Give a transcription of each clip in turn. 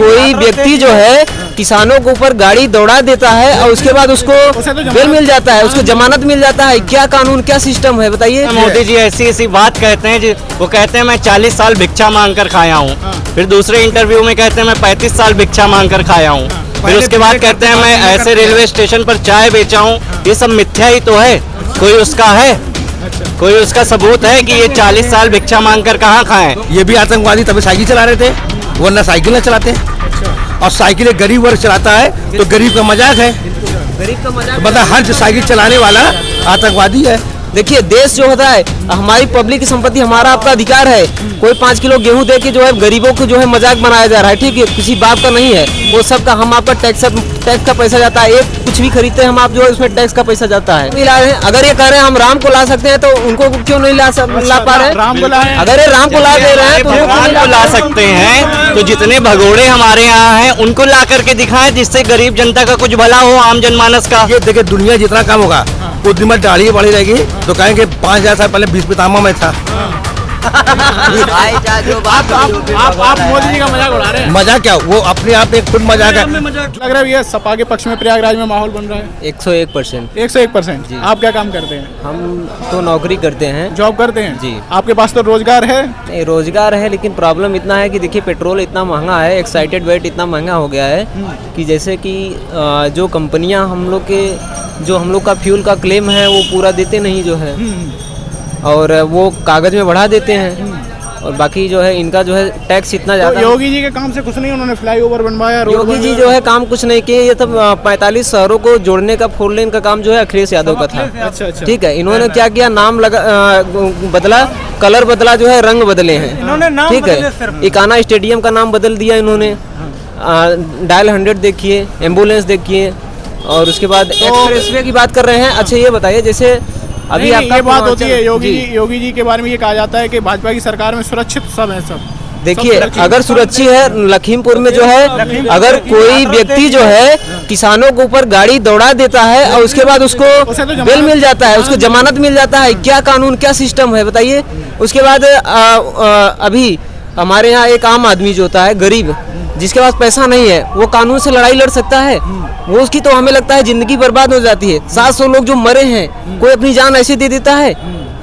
कोई व्यक्ति जो है किसानों के ऊपर गाड़ी दौड़ा देता है और उसके बाद उसको बेल मिल जाता है, उसको जमानत मिल जाता है, क्या कानून क्या सिस्टम है बताइए। मोदी जी ऐसी ऐसी बात कहते हैं जी, वो कहते हैं मैं 40 साल भिक्षा मांग कर खाया हूँ, फिर दूसरे इंटरव्यू में कहते हैं मैं 35 साल भिक्षा मांग कर खाया हूँ, फिर उसके बाद कहते हैं मैं ऐसे रेलवे स्टेशन पर चाय बेचा हूँ। ये सब मिथ्या ही तो है, कोई उसका है, कोई उसका सबूत है कि ये 40 साल भिक्षा मांग कर कहाँ खाए। ये भी आतंकवादी तभी साइकिल चला रहे थे, वरना साइकिल न चलाते। और साइकिल एक गरीब वर्ग चलाता है तो गरीब का मजाक है, गरीब का मजाक मतलब हर जो साइकिल चलाने वाला आतंकवादी है। देखिए देश जो होता है हमारी पब्लिक की संपत्ति, हमारा आपका अधिकार है। कोई 5 किलो गेहूं दे के जो है गरीबों को जो है मजाक बनाया जा रहा है, ठीक है, किसी बाप का नहीं है वो सब का, हम आपका टैक्स का पैसा जाता है। एक कुछ भी खरीदते हैं हम आप जो है उसमें टैक्स का पैसा जाता है। अगर ये कह रहे हैं हम राम को ला सकते हैं तो उनको क्यों नहीं ला पा रहे हैं? अगर ये राम को ला दे रहे हैं तो भगवान को ला सकते हैं, तो जितने भगोड़े हमारे यहाँ हैं उनको ला करके दिखाएं जिससे गरीब जनता का कुछ भला हो, आम जनमानस का। ये देखिए दुनिया जितना कम होगा उतनी में दाढ़ी बढ़ी रहेगी, तो कहेंगे 5000 साल पहले 20 पितामह में था। आप मोदी जी का मजाक उड़ा रहे हैं। मजाक क्या, वो अपने आप एक खुद मजाक है। लग रहा है ये सपा के पक्ष में प्रयागराज में माहौल बन रहा है। 101%। 101%। आप क्या काम करते हैं? हम तो नौकरी करते हैं, जॉब करते हैं जी। आपके पास तो रोजगार है? नहीं, रोजगार है लेकिन प्रॉब्लम इतना है कि देखिए पेट्रोल इतना महंगा है, एक्साइटेड वेट इतना महंगा हो गया है कि जैसे कि जो कंपनियां हम लोग का फ्यूल का क्लेम है वो पूरा देते नहीं जो है, और वो कागज में बढ़ा देते हैं, और बाकी जो है इनका जो है टैक्स इतना ज्यादा। तो योगी जी के काम से कुछ नहीं, उन्होंने फ्लाईओवर बनवाया, रोड योगी जी जो है काम कुछ नहीं किए। ये सब 45 शहरों को जोड़ने का 4 लेन का काम जो है अखिलेश यादव का था। अच्छा अच्छा, ठीक है, इन्होंने क्या किया, नाम बदला, कलर बदला, जो है रंग बदले हैं, ठीक है। इकाना स्टेडियम का नाम बदल दिया इन्होंने, डायल 100 देखिए, एम्बुलेंस देखिए, और उसके बाद एक्सप्रेसवे की बात कर रहे हैं। अच्छा ये बताइए, जैसे अभी आपका ये बात होती है योगी जी के बारे में ये कहा जाता है कि भाजपा की सरकार में सुरक्षित सब है, सब। देखिए अगर सुरक्षित है, लखीमपुर में जो है अगर कोई व्यक्ति जो है किसानों के ऊपर गाड़ी दौड़ा देता है और उसके बाद उसको बेल मिल जाता है, उसको जमानत मिल जाता है, क्या कानून क्या सिस्टम है बताइए। उसके बाद अभी हमारे यहाँ एक आम आदमी जो होता है, गरीब, जिसके पास पैसा नहीं है, वो कानून से लड़ाई लड़ सकता है? वो उसकी तो हमें लगता है जिंदगी बर्बाद हो जाती है। 700 लोग जो मरे हैं, कोई अपनी जान ऐसे दे देता है?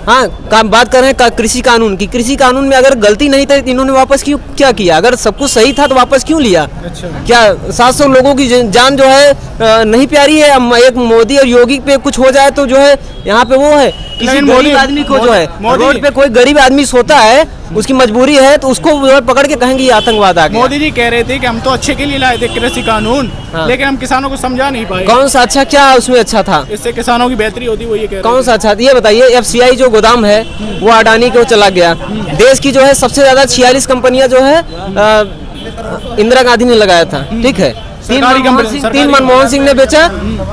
हाँ, बात कर रहे हैं कृषि कानून की। कृषि कानून में अगर गलती नहीं थी इन्होंने वापस क्यों क्या किया? अगर सब कुछ सही था तो वापस क्यों लिया? अच्छा। क्या 700 लोगों की जान जो है नहीं प्यारी है? एक मोदी और योगी पे कुछ हो जाए तो जो है यहाँ पे वो है, किसी गरीब आदमी को जो है रोड पे कोई गरीब आदमी सोता है, उसकी मजबूरी है तो उसको पकड़ के कहेंगे ये आतंकवाद आ गया। मोदी जी कह रहे थे कि हम तो अच्छे के लिए लाए थे कृषि कानून, लेकिन हम किसानों को समझा नहीं पाए। कौन सा अच्छा, क्या उसमें अच्छा था? इससे किसानों की बेहतरी होती, वो ये कह रहे कौन सा अच्छा? ये बताइए, FCI जो गोदाम है वो अडानी को चला गया। देश की जो है सबसे ज्यादा 46 कंपनियां जो है इंदिरा गांधी ने लगाया था, ठीक है। 3 मनमोहन सिंह ने बेचा,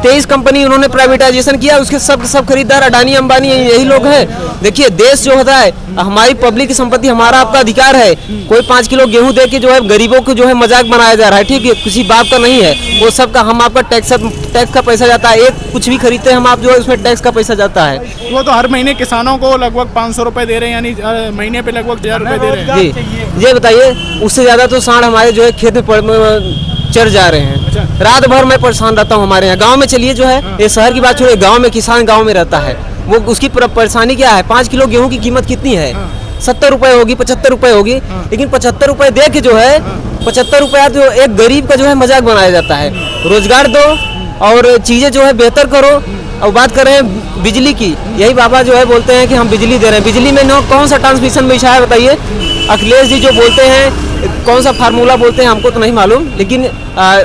23 कंपनी उन्होंने प्राइवेटाइजेशन किया, उसके सब खरीदार अडानी अंबानी यही लोग हैं। देखिए देश जो होता है हमारी पब्लिक की संपत्ति, हमारा आपका अधिकार है। कोई 5 किलो गेहूं दे के जो है गरीबों को जो है मजाक बनाया जा रहा है, ठीक है, किसी बाप का नहीं है वो सब का, हम आपका टैक्स का पैसा जाता है। एक कुछ भी खरीदते हैं हम आप जो है उसमें टैक्स का पैसा जाता है। वो तो हर महीने किसानों को लगभग 500 रुपए दे रहे हैं, यानी महीने पे लगभग 1000 रुपए दे रहे हैं। जी, ये बताइए, उससे ज्यादा तो सांड हमारे जो है खेत में चढ़ जा रहे हैं। अच्छा। रात भर मैं परेशान रहता हूँ। हमारे यहाँ गांव में चलिए जो है, ये शहर की बात छोड़िए, गांव में किसान गांव में रहता है, वो उसकी परेशानी क्या है? 5 किलो गेहूं की कीमत कितनी है? 70 रुपए होगी, 75 रुपए होगी, लेकिन 75 रुपए दे के जो है 75 रुपया जो एक गरीब का जो है मजाक बनाया जाता है। रोजगार दो और चीजें जो है बेहतर करो। और बात कर रहे हैं बिजली की, यही बाबा जो है बोलते हैं कि हम बिजली दे रहे हैं। बिजली में कौन सा ट्रांसमिशन बिछा है बताइए? अखिलेश जी जो बोलते हैं, कौन सा फार्मूला बोलते हैं हमको तो नहीं मालूम, लेकिन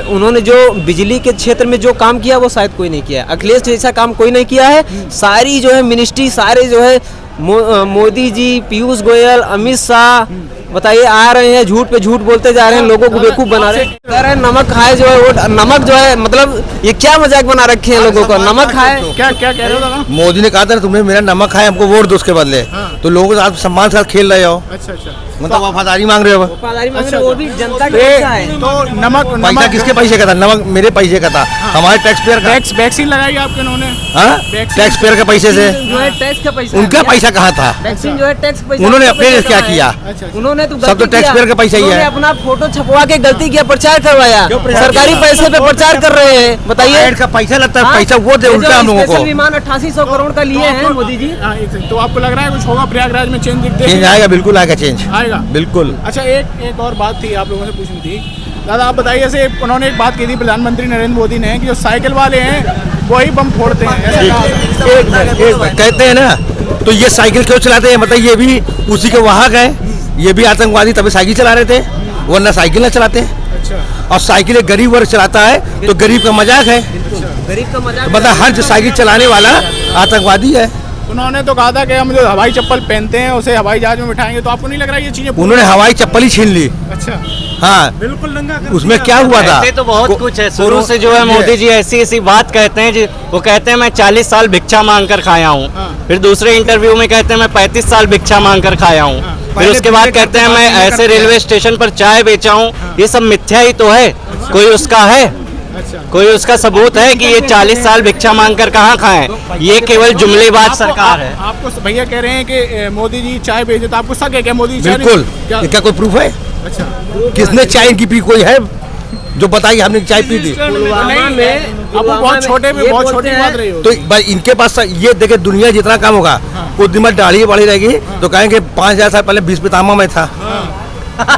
उन्होंने जो बिजली के क्षेत्र में जो काम किया वो शायद कोई नहीं किया। अखिलेश जैसा काम कोई नहीं किया है। सारी जो है मिनिस्ट्री, सारे जो है मोदी जी, पीयूष गोयल, अमित शाह, बताइए आ रहे हैं, झूठ पे झूठ बोलते जा रहे हैं, लोगों को बेवकूफ बना रहे हैं। कह रहे हैं नमक खाए जो है वो नमक जो है, मतलब ये क्या मजाक बना रखे हैं लोगों को? नमक खाए, क्या क्या कह रहे हो दादा? मोदी ने कहा था तुमने मेरा नमक खाया, हमको वोट दो उसके बदले, तो लोगों के साथ सम्मान के साथ खेल रहे हो। अच्छा अच्छा, मतलब वफादारी मांग रहे हो? वफादारी मांग रहे हो, वो भी जनता का पैसा है। तो नमक पैसा किसके पैसे का था? नमक मेरे पैसे का था, हमारे टैक्स पेयर का। वैक्सीन लगाई आपके उन्होंने? हाँ, टैक्स पेयर के पैसे से। जो है टैक्स का पैसा, उनका पैसा कहाँ था? वैक्सीन जो है टैक्स पैसा, उन्होंने अपने लिए क्या किया? उन्होंने तो सब तो टैक्स पेयर का पैसा ही है। उन्होंने अपना फोटो छपवा के गलती किया, प्रचार करवाया, सरकारी पैसे पे प्रचार कर रहे हैं। बताइए, ऐड का पैसा लगता है, पैसा वो दे उल्टा हम लोगों को। विमान 8800 करोड़ का लिए हैं मोदी जी। तो आपको लग रहा है कुछ होगा प्रयागराज में, चेंज दिखते चेंज आएगा, बिल्कुल आएगा चेंज, आएगा बिल्कुल। अच्छा, एक और बात थी आप लोगों से पूछनी थी दादा, आप बताइए, जैसे उन्होंने एक बात की थी प्रधानमंत्री नरेंद्र मोदी ने कि जो साइकिल वाले हैं वही बम फोड़ते हैं, ऐसा कहा। कहते हैं ना, तो ये साइकिल क्यों चलाते हैं? मतलब ये भी उसी के वाहक है, ये भी आतंकवादी तभी साइकिल चला रहे थे, वरना साइकिल न चलाते। अच्छा, और साइकिल एक गरीब वर्ग चलाता है तो गरीब का मजाक है, गरीब का मजाक। मतलब हर जो साइकिल चलाने वाला आतंकवादी है। उन्होंने तो कहा था कि हम जो हवाई चप्पल पहनते हैं उसे हवाई जहाज में बिठाएंगे, तो आपको नहीं लग रहा ये चीजें? उन्होंने हवाई चप्पल ही छीन ली। अच्छा, हाँ, बिल्कुल नंगा कर उसमें दिया। क्या हुआ था? ऐसे तो बहुत कुछ है, शुरू से जो है मोदी जी ऐसी ऐसी बात कहते हैं, वो कहते हैं मैं 40 साल भिक्षा मांग कर खाया हूँ, फिर दूसरे इंटरव्यू में कहते हैं मैं 35 साल भिक्षा मांग कर खाया हूँ, फिर उसके बाद कहते हैं मैं ऐसे रेलवे स्टेशन पर चाय बेचा हूँ। ये सब मिथ्या ही तो है, कोई उसका है, कोई उसका सबूत है कि ये 40 साल भिक्षा मांग कर कहाँ खाएं? ये केवल जुमलेबाज सरकार है। आपको भैया कह रहे हैं कि मोदी जी चाय बेचे, तो आपको शक है क्या मोदी जी चाय बिल्कुल, क्या? इसका कोई प्रूफ है? अच्छा, किसने चाय इनकी पी? कोई है जो बताइए हमने चाय पी थी? पुलवामा में अब वो बहुत छोटे में ये बहुत बोलते छोटी हैं, बात रही हो। तो भाई इनके पास ये देखे, दुनिया जितना काम होगा, कुछ दिन में दाढ़ी बढ़ी रहेगी तो कहेंगे 5000 साल पहले 20 पितामह में था। आप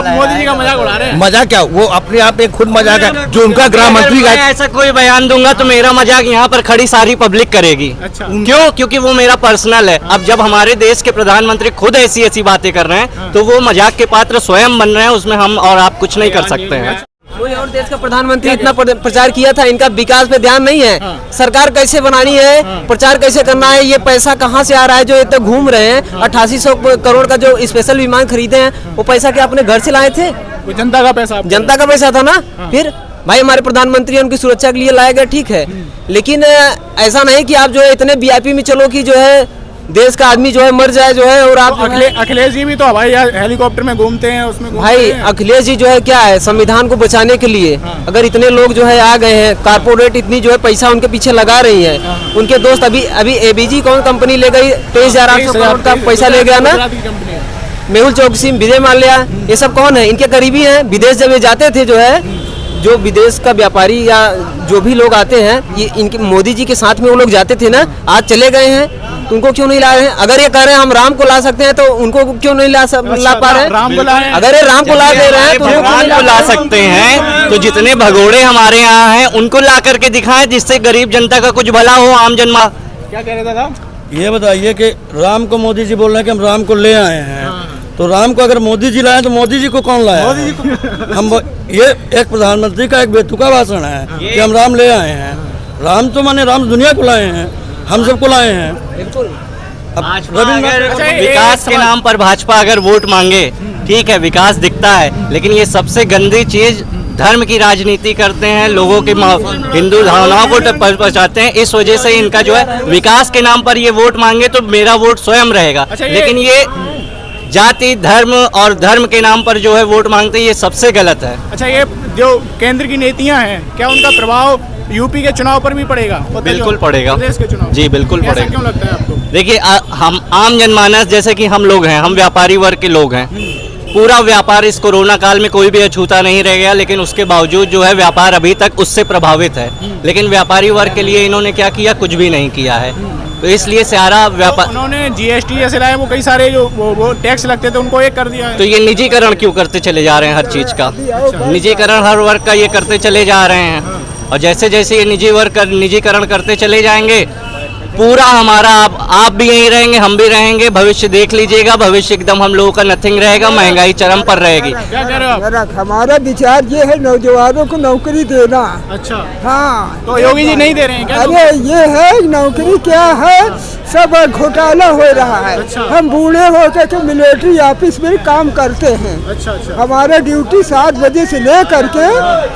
मोदी जी का मजाक उड़ा रहे हैं। मजाक क्या, वो अपने आप में खुद मजाक है, जो उनका गृह मंत्री मैं का। ऐसा कोई बयान दूंगा तो मेरा मजाक यहाँ पर खड़ी सारी पब्लिक करेगी। अच्छा, क्यों? क्योंकि वो मेरा पर्सनल है। अब जब हमारे देश के प्रधानमंत्री खुद ऐसी ऐसी बातें कर रहे हैं तो वो मजाक के पात्र स्वयं बन रहे हैं, उसमें हम और आप कुछ नहीं कर सकते हैं। कोई और देश का प्रधानमंत्री इतना प्रचार किया था, इनका विकास पे ध्यान नहीं है। सरकार कैसे बनानी है, प्रचार कैसे करना है, ये पैसा कहाँ से आ रहा है जो इतना घूम रहे हैं। 8800 करोड़ का जो स्पेशल विमान खरीदे हैं, वो पैसा क्या अपने घर से लाए थे? वो जनता का पैसा, जनता का पैसा था ना। फिर भाई हमारे प्रधानमंत्री उनकी सुरक्षा के लिए लाया गया, ठीक है, लेकिन ऐसा नहीं कि आप जो है इतने VIP में चलो कि जो है देश का आदमी जो है मर जाए जो है। और आप अखिलेश जी भी तो हवाई हेलीकॉप्टर में घूमते हैं, उसमें भाई अखिलेश जी जो है क्या है, संविधान को बचाने के लिए अगर इतने लोग जो है आ गए हैं, कारपोरेट इतनी जो है पैसा उनके पीछे लगा रही है, उनके दोस्त अभी ABG कौन कंपनी ले गई, 23,800 करोड़ का पैसा ले गया ना, मेहुल चौकसी, विजय माल्या, ये सब कौन है? इनके करीबी हैं। विदेश जब ये जाते थे जो है, जो विदेश का व्यापारी या जो भी लोग आते हैं, ये इनके मोदी जी के साथ में वो लोग जाते थे ना, आज चले गए हैं तो उनको क्यों नहीं ला रहे हैं? अगर ये कह रहे हैं हम राम को ला सकते हैं तो उनको क्यों नहीं ला पा रहे हैं? राम को लाए, अगर ये राम को ला दे रहे हैं तो भगवान को ला सकते हैं, तो जितने भगोड़े हमारे यहाँ हैं उनको ला करके दिखाएं, जिससे गरीब जनता का कुछ भला हो, आम जनता। क्या कह रहे थे साहब? ये बताइए कि राम को मोदी जी बोल रहे हैं कि हम राम को ले आए हैं, तो राम को अगर मोदी जी लाए तो मोदी जी को कौन लाया? मोदी जी को हम ये एक प्रधानमंत्री का एक बेतुका भाषण है कि हम राम ले आए हैं। राम तो माने राम दुनिया को लाए हैं, हम सबको लाए हैं। बिल्कुल। विकास के नाम पर भाजपा अगर वोट मांगे, ठीक है, विकास दिखता है, लेकिन ये सबसे गंदी चीज धर्म की राजनीति करते हैं, लोगों के हिंदू भावनाओं को पहुंचाते हैं। इस वजह से इनका जो है विकास के नाम पर ये वोट मांगे तो मेरा वोट स्वयं रहेगा, लेकिन ये जाति धर्म और धर्म के नाम पर जो है वोट मांगते हैं, ये सबसे गलत है। अच्छा, ये जो केंद्र की नीतियां हैं, क्या उनका प्रभाव यूपी के चुनाव पर भी पड़ेगा? बिल्कुल पड़ेगा, प्रदेश के चुनाव? जी बिल्कुल पड़ेगा। क्यों लगता है आपको? देखिए, हम आम जनमानस जैसे कि हम लोग हैं, हम व्यापारी वर्ग के लोग हैं, पूरा व्यापार इस कोरोना काल में कोई भी अछूता नहीं रह गया, लेकिन उसके बावजूद जो है व्यापार अभी तक उससे प्रभावित है। लेकिन व्यापारी वर्ग के लिए इन्होंने क्या किया? कुछ भी नहीं किया है। तो इसलिए सारा व्यापार, उन्होंने GST जैसे लाए, वो कई सारे जो वो टैक्स लगते थे उनको एक कर दिया है। तो ये निजीकरण क्यों करते चले जा रहे हैं? हर चीज का निजीकरण हर वर्ग का ये करते चले जा रहे हैं, और जैसे जैसे ये निजीकरण करते चले जाएंगे, पूरा हमारा आप भी यहीं रहेंगे, हम भी रहेंगे, भविष्य देख लीजिएगा, भविष्य एकदम हम लोगों का नथिंग रहेगा, महंगाई चरम पर रहेगी। क्या कह रहे हो आप? हमारा विचार ये है नौजवानों को नौकरी देना। अच्छा, हाँ, तो योगी जी नहीं दे रहे हैं क्या? अरे ये है नौकरी क्या है, सब घोटाला हो रहा है। अच्छा। हम बूढ़े होकर के मिलिट्री ऑफिस में काम करते हैं। अच्छा अच्छा, हमारा ड्यूटी 7 बजे से ले करके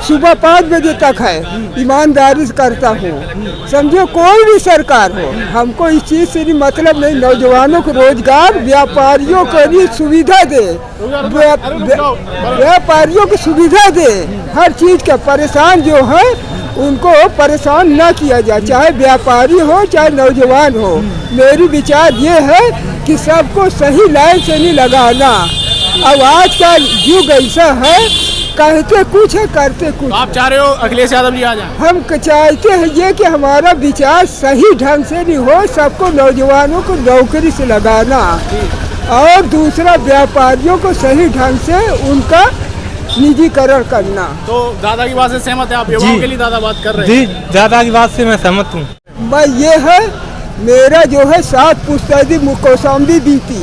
सुबह 5 बजे तक है। ईमानदारी से करता हूँ, समझो कोई भी सरकार हो, हमको इस चीज़ से मतलब नहीं, नौजवानों को रोजगार, व्यापारियों को भी सुविधा दे, व्यापारियों को सुविधा दे, हर चीज़ का परेशान जो है उनको परेशान ना किया जाए, चाहे व्यापारी हो चाहे नौजवान हो। मेरी विचार ये है कि सबको सही लाइन से नहीं लगाना। अब आज का युग ऐसा है, कहते कुछ है करते कुछ। तो आप चाह रहे हो अखिलेश यादव जी आ जाए? हम चाहते हैं ये कि हमारा विचार सही ढंग से नहीं हो, सबको नौजवानों को नौकरी से लगाना और दूसरा व्यापारियों को सही ढंग से उनका निजीकरण करना। तो दादा की बात से सहमत है आप? युवाओं के लिए दादा बात कर रहे हैं। जी, दादा की बात से मैं सहमत हूँ। मैं ये है, मेरा जो है 7 पुश्तैदी कौशाम्बी बीती,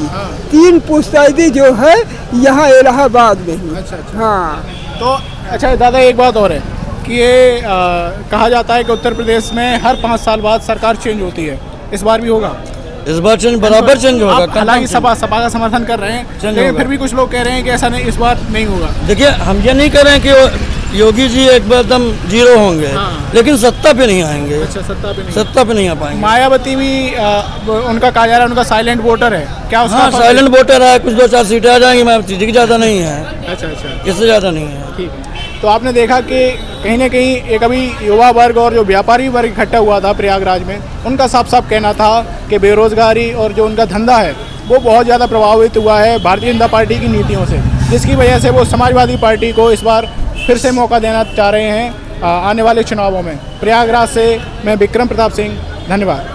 3 पुश्तैदी जो है यहाँ इलाहाबाद में ही। अच्छा। हाँ, तो अच्छा दादा, एक बात और है कि ये कहा जाता है कि उत्तर प्रदेश में हर 5 साल बाद सरकार चेंज होती है, इस बार भी होगा? इस बार चेंज बराबर चेंज होगा। आप हालांकि सपा का समर्थन कर रहे हैं, लेकिन फिर भी कुछ लोग कह रहे हैं कि ऐसा नहीं, इस बार नहीं होगा। देखिए, हम ये नहीं कह रहे हैं कि योगी जी एकदम जीरो होंगे, लेकिन सत्ता पे नहीं आएंगे। अच्छा, सत्ता पे नहीं? सत्ता पे नहीं आ पाएंगे। मायावती भी उनका कहा जा रहा है उनका साइलेंट वोटर है क्या? उसका हाँ, साइलेंट वोटर है, कुछ 2-4 सीटें आ जाएंगी, मायावती जी की ज़्यादा नहीं है। अच्छा, इससे ज़्यादा नहीं है। ठीक है। तो आपने देखा कि कहीं ना कहीं एक अभी युवा वर्ग और जो व्यापारी वर्ग इकट्ठा हुआ था प्रयागराज में, उनका साफ साफ कहना था कि बेरोजगारी और जो उनका धंधा है वो बहुत ज़्यादा प्रभावित हुआ है भारतीय जनता पार्टी की नीतियों से, जिसकी वजह से वो समाजवादी पार्टी को इस बार फिर से मौका देना चाह रहे हैं आने वाले चुनावों में। प्रयागराज से मैं विक्रम प्रताप सिंह, धन्यवाद।